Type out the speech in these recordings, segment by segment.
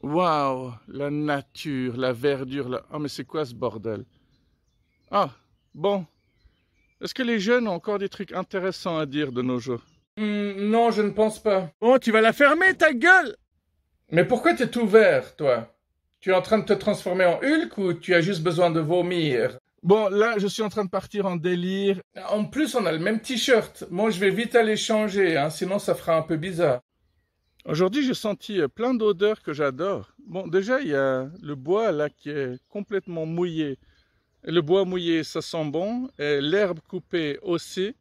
Waouh, la nature, la verdure, la... Oh, mais c'est quoi ce bordel? Ah, bon. Est-ce que les jeunes ont encore des trucs intéressants à dire de nos jours? Non, je ne pense pas. Bon, tu vas la fermer, ta gueule! Mais pourquoi t'es tout vert, toi? Tu es en train de te transformer en Hulk ou tu as juste besoin de vomir? Bon, là, je suis en train de partir en délire. En plus, on a le même t-shirt. Moi, je vais vite aller changer, hein, sinon ça fera un peu bizarre. Aujourd'hui, j'ai senti plein d'odeurs que j'adore. Bon, déjà, il y a le bois, là, qui est complètement mouillé. Et le bois mouillé, ça sent bon. Et l'herbe coupée aussi.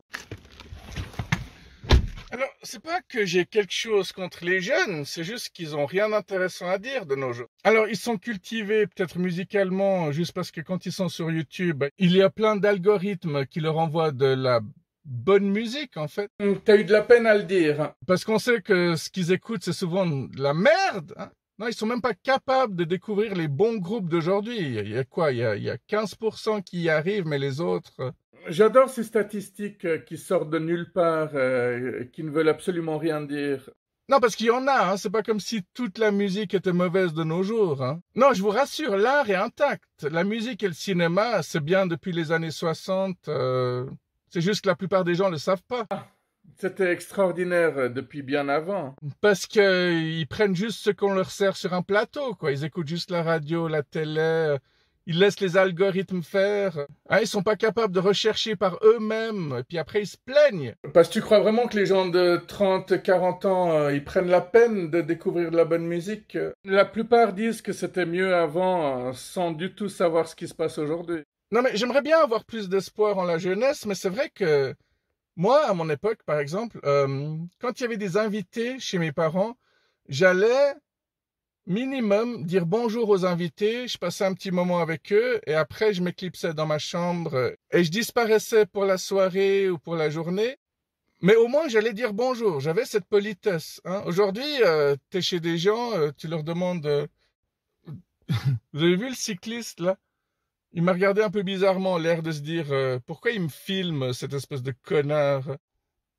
Alors, c'est pas que j'ai quelque chose contre les jeunes, c'est juste qu'ils ont rien d'intéressant à dire de nos jours. Alors, ils sont cultivés peut-être musicalement, juste parce que quand ils sont sur YouTube, il y a plein d'algorithmes qui leur envoient de la bonne musique, en fait. T'as eu de la peine à le dire, hein. Parce qu'on sait que ce qu'ils écoutent, c'est souvent de la merde, hein. Non, ils sont même pas capables de découvrir les bons groupes d'aujourd'hui. Il y a quoi? Il y a 15% qui y arrivent, mais les autres... J'adore ces statistiques qui sortent de nulle part, qui ne veulent absolument rien dire. Non, parce qu'il y en a, hein. C'est pas comme si toute la musique était mauvaise de nos jours, hein. Non, je vous rassure, l'art est intact. La musique et le cinéma, c'est bien depuis les années 60. C'est juste que la plupart des gens le savent pas. C'était extraordinaire depuis bien avant. Parce qu'ils prennent juste ce qu'on leur sert sur un plateau, quoi. Ils écoutent juste la radio, la télé. Ils laissent les algorithmes faire. Hein, ils sont pas capables de rechercher par eux-mêmes. Et puis après, ils se plaignent. Parce que tu crois vraiment que les gens de 30, 40 ans, ils prennent la peine de découvrir de la bonne musique? La plupart disent que c'était mieux avant, sans du tout savoir ce qui se passe aujourd'hui. Non, mais j'aimerais bien avoir plus d'espoir en la jeunesse, mais c'est vrai que moi, à mon époque, par exemple, quand il y avait des invités chez mes parents, j'allais minimum dire bonjour aux invités, je passais un petit moment avec eux et après je m'éclipsais dans ma chambre et je disparaissais pour la soirée ou pour la journée. Mais au moins j'allais dire bonjour, j'avais cette politesse, hein. Aujourd'hui, t'es chez des gens, tu leur demandes vous avez vu le cycliste là? Il m'a regardé un peu bizarrement, l'air de se dire pourquoi il me filme, cette espèce de connard.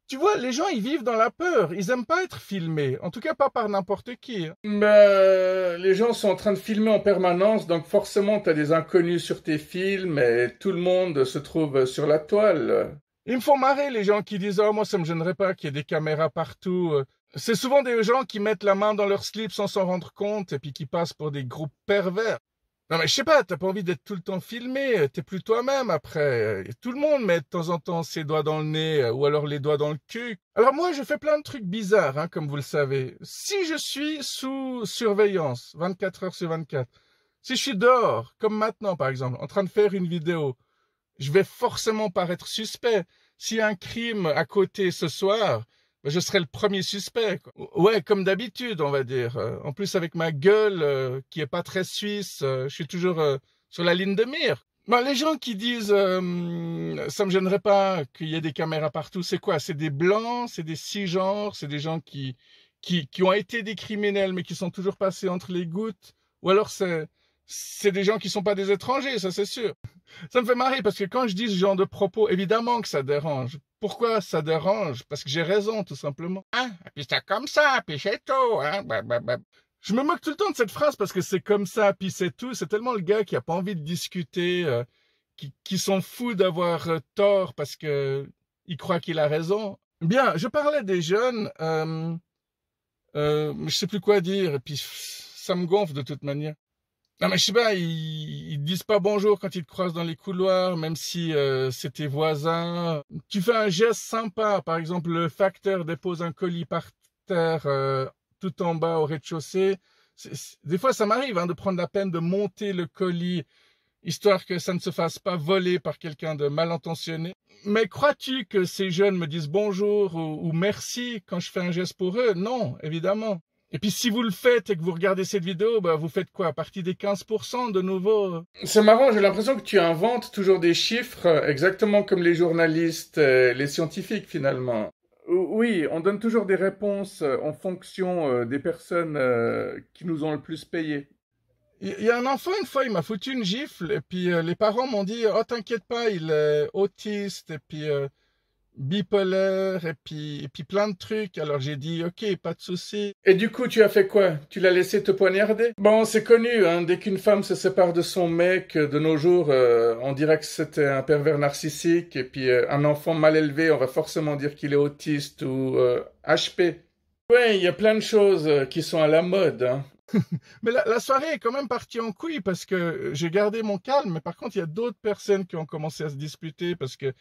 Tu vois, les gens, ils vivent dans la peur. Ils aiment pas être filmés. En tout cas, pas par n'importe qui, hein. Les gens sont en train de filmer en permanence, donc forcément, tu as des inconnus sur tes films et tout le monde se trouve sur la toile. Ils me font marrer, les gens qui disent « Oh, moi, ça me gênerait pas qu'il y ait des caméras partout. » C'est souvent des gens qui mettent la main dans leur slip sans s'en rendre compte et puis qui passent pour des groupes pervers. Non, mais je sais pas, t'as pas envie d'être tout le temps filmé. T'es plus toi-même après. Tout le monde met de temps en temps ses doigts dans le nez ou alors les doigts dans le cul. Alors moi, je fais plein de trucs bizarres, hein, comme vous le savez. Si je suis sous surveillance, 24 heures sur 24, si je suis dehors, comme maintenant par exemple, en train de faire une vidéo, je vais forcément paraître suspect. S'il y a un crime à côté ce soir, ben, je serai le premier suspect, quoi. Ouais, comme d'habitude, on va dire. En plus, avec ma gueule qui est pas très suisse, je suis toujours sur la ligne de mire. Ben, les gens qui disent ça me gênerait pas qu'il y ait des caméras partout, c'est quoi? C'est des blancs, c'est des cisgenres, c'est des gens qui ont été des criminels mais qui sont toujours passés entre les gouttes. Ou alors c'est des gens qui sont pas des étrangers, ça c'est sûr. Ça me fait marrer parce que quand je dis ce genre de propos, évidemment que ça dérange. Pourquoi ça dérange? Parce que j'ai raison, tout simplement. Hein? Et puis c'est comme ça, puis c'est tout. Hein? Je me moque tout le temps de cette phrase parce que c'est comme ça, puis c'est tout. C'est tellement le gars qui a pas envie de discuter, qui s'en fout d'avoir tort parce que il croit qu'il a raison. Bien, je parlais des jeunes, je sais plus quoi dire, et puis ça me gonfle de toute manière. Non, mais je sais pas, ils disent pas bonjour quand ils te croisent dans les couloirs, même si c'est tes voisins. Tu fais un geste sympa, par exemple, le facteur dépose un colis par terre tout en bas au rez-de-chaussée. Des fois, ça m'arrive hein, de prendre la peine de monter le colis, histoire que ça ne se fasse pas voler par quelqu'un de mal intentionné. Mais crois-tu que ces jeunes me disent bonjour ou merci quand je fais un geste pour eux? Non, évidemment. Et puis si vous le faites et que vous regardez cette vidéo, bah, vous faites quoi? À partir des 15% de nouveau? C'est marrant, j'ai l'impression que tu inventes toujours des chiffres, exactement comme les journalistes, les scientifiques finalement. Oui, on donne toujours des réponses en fonction des personnes qui nous ont le plus payé. Il y a un enfant, une fois, il m'a foutu une gifle, et puis les parents m'ont dit « Oh, t'inquiète pas, il est autiste, et puis bipolaire, et puis plein de trucs. Alors j'ai dit, ok, pas de souci. Et du coup, tu as fait quoi? Tu l'as laissé te poignarder? Bon, c'est connu, hein, dès qu'une femme se sépare de son mec, de nos jours, on dirait que c'était un pervers narcissique, et puis un enfant mal élevé, on va forcément dire qu'il est autiste ou HP. Ouais, il y a plein de choses qui sont à la mode, hein. Mais la soirée est quand même partie en couille parce que j'ai gardé mon calme, mais par contre, il y a d'autres personnes qui ont commencé à se disputer parce que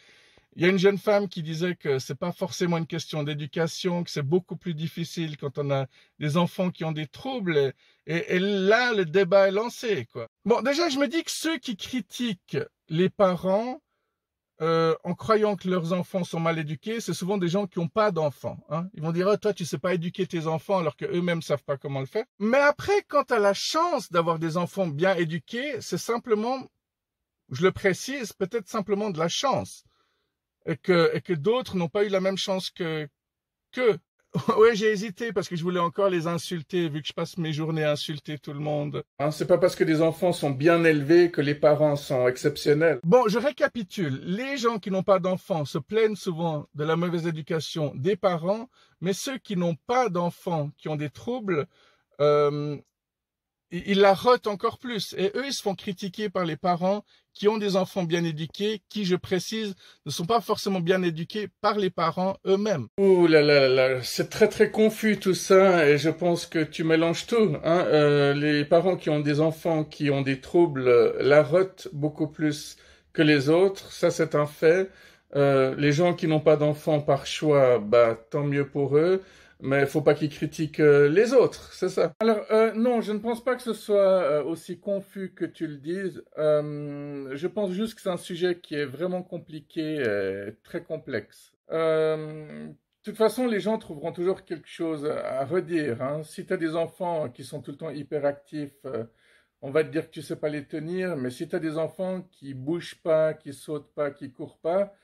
il y a une jeune femme qui disait que c'est pas forcément une question d'éducation, que c'est beaucoup plus difficile quand on a des enfants qui ont des troubles. Et là, le débat est lancé, quoi. Bon, déjà, je me dis que ceux qui critiquent les parents en croyant que leurs enfants sont mal éduqués, c'est souvent des gens qui n'ont pas d'enfants, hein. Ils vont dire, oh, toi, tu sais pas éduquer tes enfants alors qu'eux-mêmes savent pas comment le faire. Mais après, quand tu as la chance d'avoir des enfants bien éduqués, c'est simplement, je le précise, peut-être simplement de la chance. Et que d'autres n'ont pas eu la même chance que. Ouais, j'ai hésité parce que je voulais encore les insulter, vu que je passe mes journées à insulter tout le monde. Hein, c'est pas parce que des enfants sont bien élevés que les parents sont exceptionnels. Bon, je récapitule. Les gens qui n'ont pas d'enfants se plaignent souvent de la mauvaise éducation des parents, mais ceux qui n'ont pas d'enfants, qui ont des troubles, ils la rotent encore plus. Et eux, ils se font critiquer par les parents qui ont des enfants bien éduqués, qui, je précise, ne sont pas forcément bien éduqués par les parents eux-mêmes. Ouh là là là, c'est très très confus tout ça, et je pense que tu mélanges tout, hein. Les parents qui ont des enfants qui ont des troubles la rotent beaucoup plus que les autres, ça c'est un fait. Les gens qui n'ont pas d'enfants par choix, bah tant mieux pour eux. Mais faut pas qu'ils critiquent les autres, c'est ça. Alors, non, je ne pense pas que ce soit aussi confus que tu le dises. Je pense juste que c'est un sujet qui est vraiment compliqué et très complexe. De toute façon, les gens trouveront toujours quelque chose à redire, hein. Si tu as des enfants qui sont tout le temps hyperactifs, on va te dire que tu sais pas les tenir, mais si tu as des enfants qui bougent pas, qui sautent pas, qui courent pas,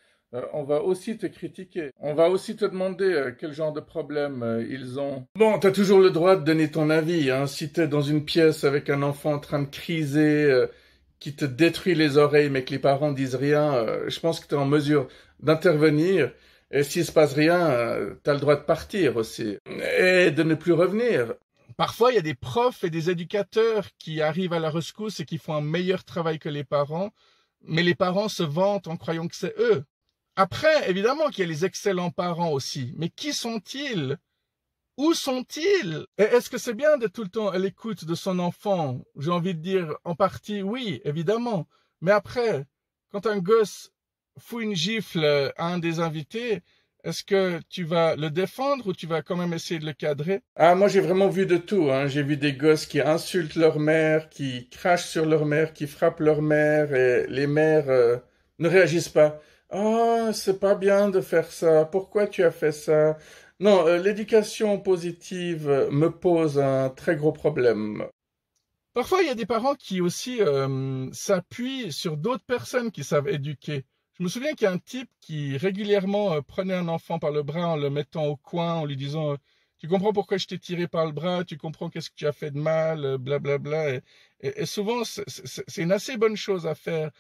on va aussi te critiquer. On va aussi te demander quel genre de problème ils ont. Bon, t'as toujours le droit de donner ton avis, hein. Si t'es dans une pièce avec un enfant en train de criser, qui te détruit les oreilles, mais que les parents disent rien, je pense que t'es en mesure d'intervenir. Et s'il se passe rien, t'as le droit de partir aussi. Et de ne plus revenir. Parfois, il y a des profs et des éducateurs qui arrivent à la rescousse et qui font un meilleur travail que les parents, mais les parents se vantent en croyant que c'est eux. Après, évidemment qu'il y a les excellents parents aussi, mais qui sont-ils? Où sont-ils? Et est-ce que c'est bien d'être tout le temps à l'écoute de son enfant? J'ai envie de dire en partie oui, évidemment. Mais après, quand un gosse fout une gifle à un des invités, est-ce que tu vas le défendre ou tu vas quand même essayer de le cadrer? Ah, moi j'ai vraiment vu de tout, hein. J'ai vu des gosses qui insultent leur mère, qui crachent sur leur mère, qui frappent leur mère, et les mères ne réagissent pas. Oh, c'est pas bien de faire ça. Pourquoi tu as fait ça? Non, l'éducation positive me pose un très gros problème. Parfois, il y a des parents qui aussi s'appuient sur d'autres personnes qui savent éduquer. Je me souviens qu'il y a un type qui régulièrement prenait un enfant par le bras en le mettant au coin, en lui disant tu comprends pourquoi je t'ai tiré par le bras, tu comprends qu'est-ce que tu as fait de mal, blablabla. Et souvent, c'est une assez bonne chose à faire,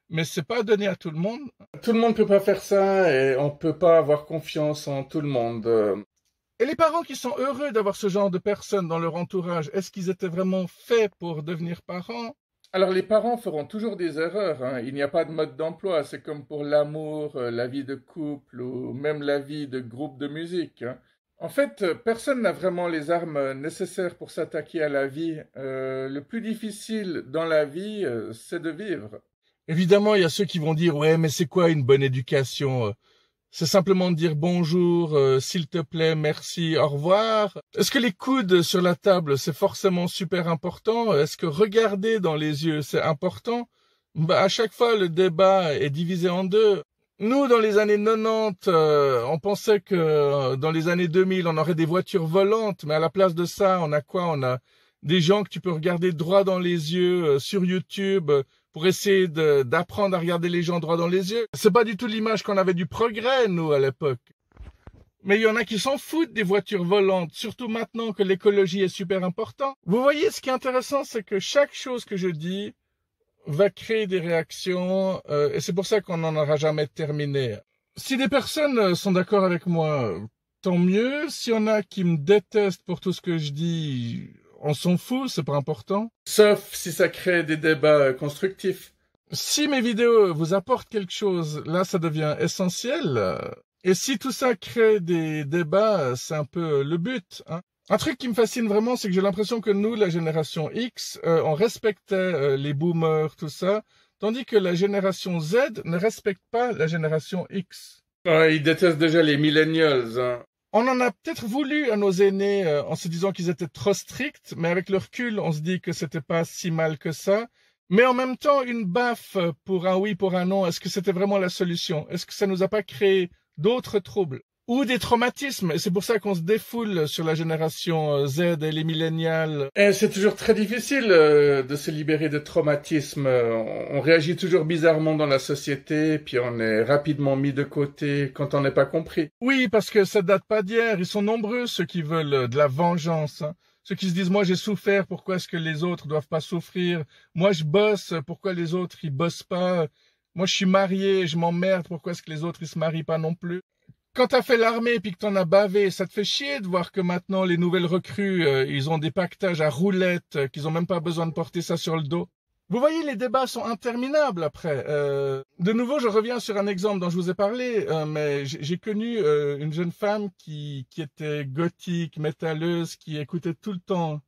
mais c'est pas donné à tout le monde. Tout le monde peut pas faire ça et on peut pas avoir confiance en tout le monde. Et les parents qui sont heureux d'avoir ce genre de personnes dans leur entourage, est-ce qu'ils étaient vraiment faits pour devenir parents? Alors les parents feront toujours des erreurs, hein. Il n'y a pas de mode d'emploi. C'est comme pour l'amour, la vie de couple ou même la vie de groupe de musique, hein. En fait, personne n'a vraiment les armes nécessaires pour s'attaquer à la vie. Le plus difficile dans la vie, c'est de vivre. Évidemment, il y a ceux qui vont dire ouais, mais c'est quoi une bonne éducation? C'est simplement de dire bonjour, s'il te plaît, merci, au revoir. Est-ce que les coudes sur la table, c'est forcément super important? Est-ce que regarder dans les yeux, c'est important? Bah, à chaque fois, le débat est divisé en deux. Nous, dans les années 90, on pensait que dans les années 2000, on aurait des voitures volantes, mais à la place de ça, on a quoi? On a des gens que tu peux regarder droit dans les yeux sur YouTube pour essayer d'apprendre à regarder les gens droit dans les yeux. C'est pas du tout l'image qu'on avait du progrès, nous, à l'époque. Mais il y en a qui s'en foutent des voitures volantes, surtout maintenant que l'écologie est super importante. Vous voyez, ce qui est intéressant, c'est que chaque chose que je dis va créer des réactions, et c'est pour ça qu'on n'en aura jamais terminé. Si des personnes sont d'accord avec moi, tant mieux. S'il y en a qui me détestent pour tout ce que je dis, on s'en fout, c'est pas important. Sauf si ça crée des débats constructifs. Si mes vidéos vous apportent quelque chose, là, ça devient essentiel. Et si tout ça crée des débats, c'est un peu le but, hein. Un truc qui me fascine vraiment, c'est que j'ai l'impression que nous, la génération X, on respectait les boomers, tout ça, tandis que la génération Z ne respecte pas la génération X. Ouais, ils détestent déjà les millennials, hein. On en a peut-être voulu à nos aînés en se disant qu'ils étaient trop stricts, mais avec le recul, on se dit que c'était pas si mal que ça. Mais en même temps, une baffe pour un oui, pour un non, est-ce que c'était vraiment la solution? Est-ce que ça nous a pas créé d'autres troubles? Ou des traumatismes? Et c'est pour ça qu'on se défoule sur la génération Z et les millénials. Et c'est toujours très difficile de se libérer de traumatismes. On réagit toujours bizarrement dans la société, puis on est rapidement mis de côté quand on n'est pas compris. Oui, parce que ça date pas d'hier. Ils sont nombreux, ceux qui veulent de la vengeance, hein. Ceux qui se disent, moi j'ai souffert, pourquoi est-ce que les autres doivent pas souffrir? Moi je bosse, pourquoi les autres ils bossent pas? Moi je suis marié, je m'emmerde, pourquoi est-ce que les autres ils se marient pas non plus? Quand t'as fait l'armée puis que t'en as bavé, ça te fait chier de voir que maintenant les nouvelles recrues, ils ont des pactages à roulettes, qu'ils ont même pas besoin de porter ça sur le dos. Vous voyez, les débats sont interminables après. De nouveau, je reviens sur un exemple dont je vous ai parlé, mais j'ai connu une jeune femme qui était gothique, métalleuse, qui écoutait tout le temps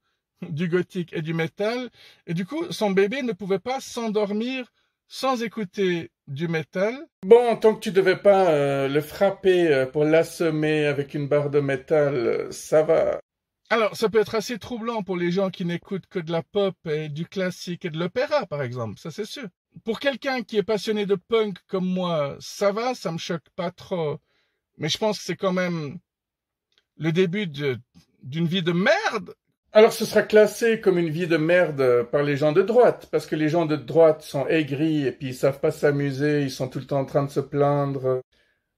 du gothique et du métal, et du coup, son bébé ne pouvait pas s'endormir sans écouter du métal. Bon, tant que tu devais pas le frapper pour l'assommer avec une barre de métal, ça va. Alors, ça peut être assez troublant pour les gens qui n'écoutent que de la pop et du classique et de l'opéra, par exemple, ça c'est sûr. Pour quelqu'un qui est passionné de punk comme moi, ça va, ça me choque pas trop. Mais je pense que c'est quand même le début d'une vie de merde. Alors ce sera classé comme une vie de merde par les gens de droite, parce que les gens de droite sont aigris et puis ils savent pas s'amuser, ils sont tout le temps en train de se plaindre.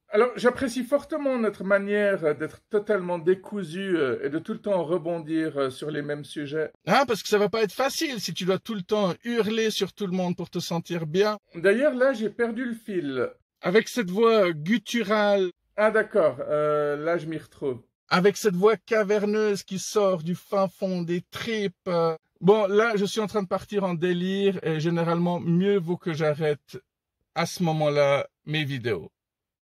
Alors j'apprécie fortement notre manière d'être totalement décousu et de tout le temps rebondir sur les mêmes sujets. Hein, parce que ça va pas être facile si tu dois tout le temps hurler sur tout le monde pour te sentir bien. D'ailleurs là j'ai perdu le fil. Avec cette voix gutturale. Ah d'accord, là je m'y retrouve. Avec cette voix caverneuse qui sort du fin fond des tripes. Bon, là, je suis en train de partir en délire et généralement, mieux vaut que j'arrête à ce moment-là mes vidéos.